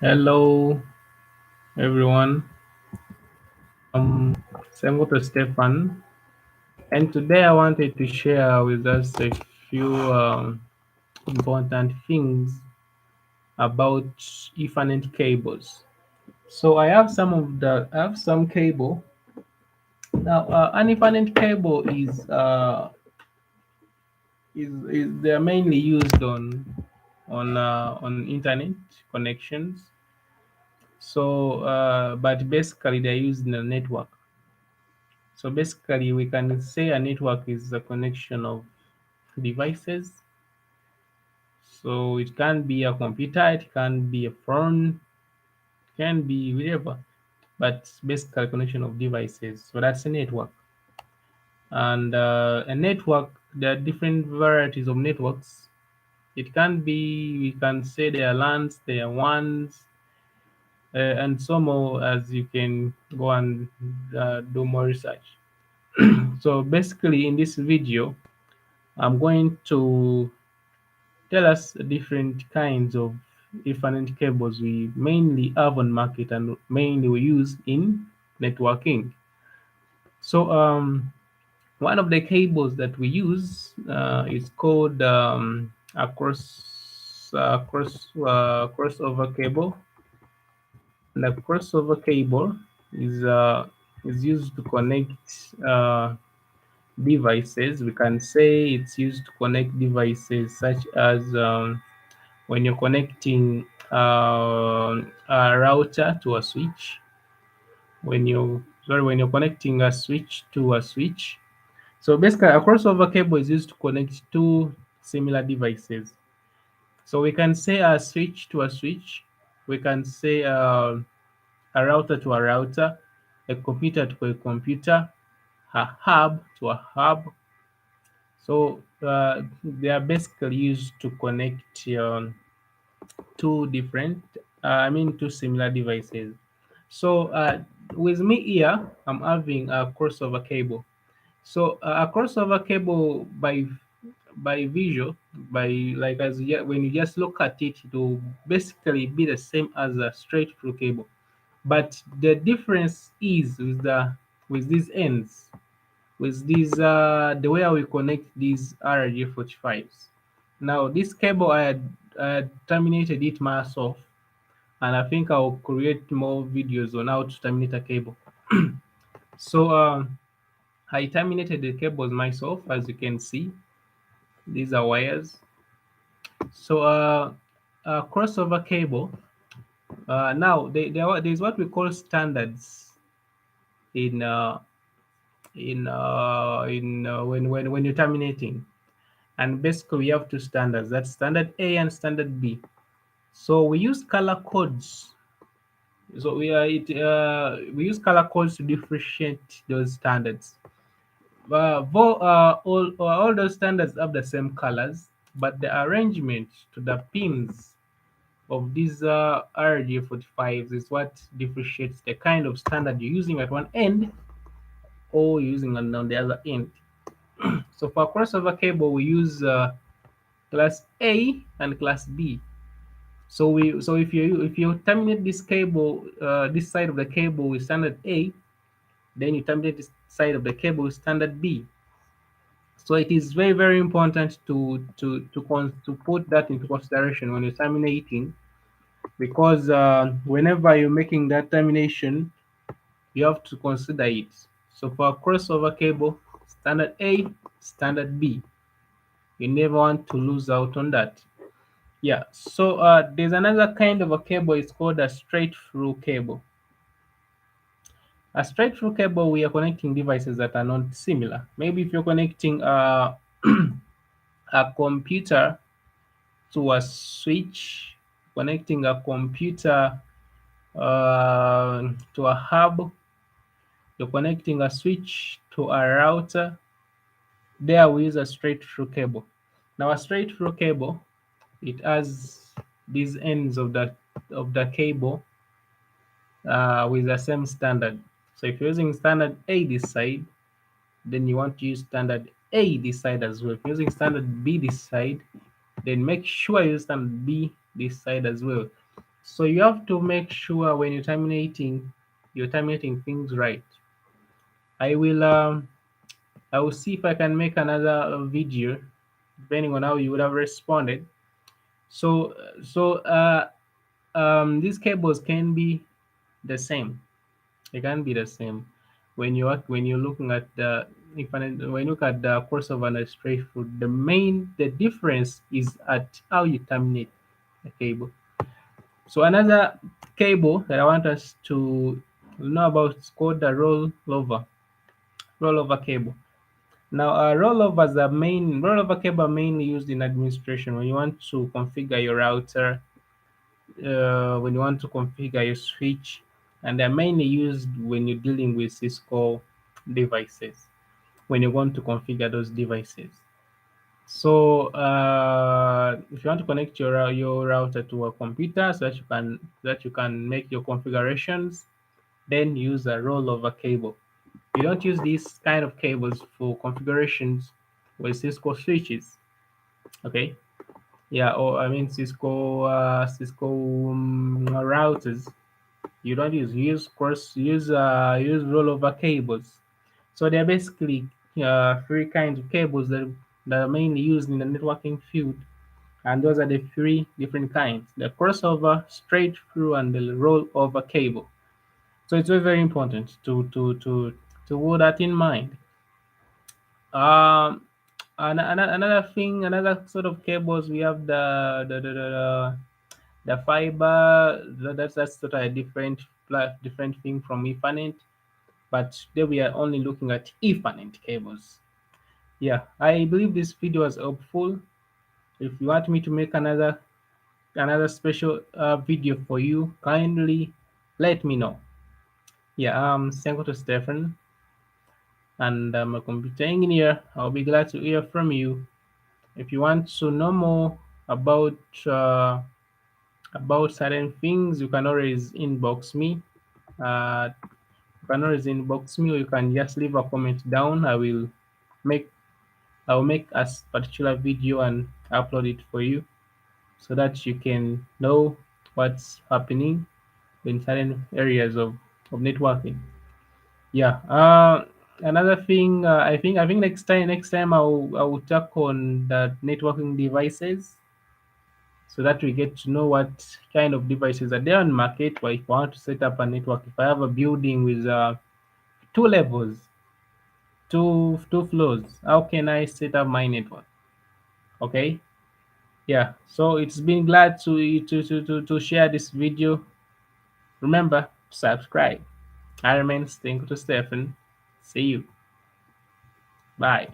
Hello, everyone. Same to Stefan, and today I wanted to share with us a few important things about Ethernet cables. So I have some cable. Now, an Ethernet cable is they're mainly used on internet connections. So, but basically they're used in a network. So basically, we can say a network is a connection of devices. So it can be a computer, it can be a phone, it can be whatever, but basically a connection of devices. So that's a network. And a network, there are different varieties of networks. It can be, we can say there are LANs, there are WANs, and some more as you can go and do more research. So basically, in this video, I'm going to tell us the different kinds of Ethernet cables we mainly have on market and mainly we use in networking. So one of the cables that we use is called crossover cable. And the crossover cable is used to connect devices. We can say it's used to connect devices such as when you're connecting a router to a switch, when you're connecting a switch to a switch. So basically, a crossover cable is used to connect two similar devices. So we can say a switch to a switch. We can say a router to a router, a computer to a computer, a hub to a hub. So they are basically used to connect two different, two similar devices. So with me here, I'm having a crossover cable. So a crossover cable by visual, by like as when you just look at it, it will basically be the same as a straight through cable. But the difference is with these ends, with these the way we connect these RJ45s. Now this cable I had terminated it myself, and I think I'll create more videos on how to terminate a cable. So I terminated the cables myself, as you can see. These are wires. So a crossover cable. Now there's what we call standards in when you're terminating, and basically we have two standards. That's standard A and standard B. So we use color codes. So we use color codes to differentiate those standards. All those standards have the same colors, but the arrangement to the pins of these RJ45s is what differentiates the kind of standard you're using at one end or using on the other end. So for crossover cable, we use class A and class B. So if you terminate this cable, this side of the cable with standard A, then you terminate this side of the cable with standard B. So it is very important to put that into consideration when you're terminating, because whenever you're making that termination, you have to consider it. So for a crossover cable, standard A, standard B. You never want to lose out on that. Yeah. So there's another kind of a cable. It's called a straight through cable. A straight through cable, we are connecting devices that are not similar. Maybe if you're connecting a computer to a switch, connecting a computer to a hub, you're connecting a switch to a router. There we use a straight through cable. Now a straight through cable, it has these ends of the cable with the same standard. So if you're using standard A this side, then you want to use standard A this side as well. If you're using standard B this side, then make sure you use standard B this side as well. So you have to make sure when you're terminating things right. I will I will see if I can make another video depending on how you would have responded. So these cables can be the same. They can be the same when you're looking at the when you look at the course of an stray food. The difference is at how you terminate the cable. So another cable that I want us to know about is called the rollover cable. Now, rollover cable are mainly used in administration when you want to configure your router, when you want to configure your switch, and they're mainly used when you're dealing with Cisco devices, when you want to configure those devices. So, if you want to connect your router to a computer so that you can make your configurations, then use a rollover cable. You don't use these kind of cables for configurations with Cisco switches. Okay, yeah, or I mean Cisco routers. You don't use course use rollover cables. So they're basically three kinds of cables that are mainly used in the networking field, and those are the three different kinds: the crossover, straight through, and the rollover cable. So it's very very important to hold that in mind. Um, another thing, another sort of cables, we have the fiber. That's sort of a different thing from Ethernet. But today we are only looking at Ethernet cables. Yeah, I believe this video was helpful. If you want me to make another special video for you, kindly let me know. Yeah, thank you to Stefan, and I'm a computer engineer. I'll be glad to hear from you. If you want to know more about uh, about certain things, you can always inbox me. Uh, you can always inbox me, or you can just leave a comment down. Make I will make a particular video and upload it for you so that you can know what's happening in certain areas of networking. Yeah. Another thing, I think next time I will talk on the networking devices so that we get to know what kind of devices are there on market. Or if I want to set up a network, if I have a building with two levels, two floors, how can I set up my network? Okay. Yeah. So it's been glad to share this video. Remember, subscribe. I remain Stinko to Stefan. See you. Bye.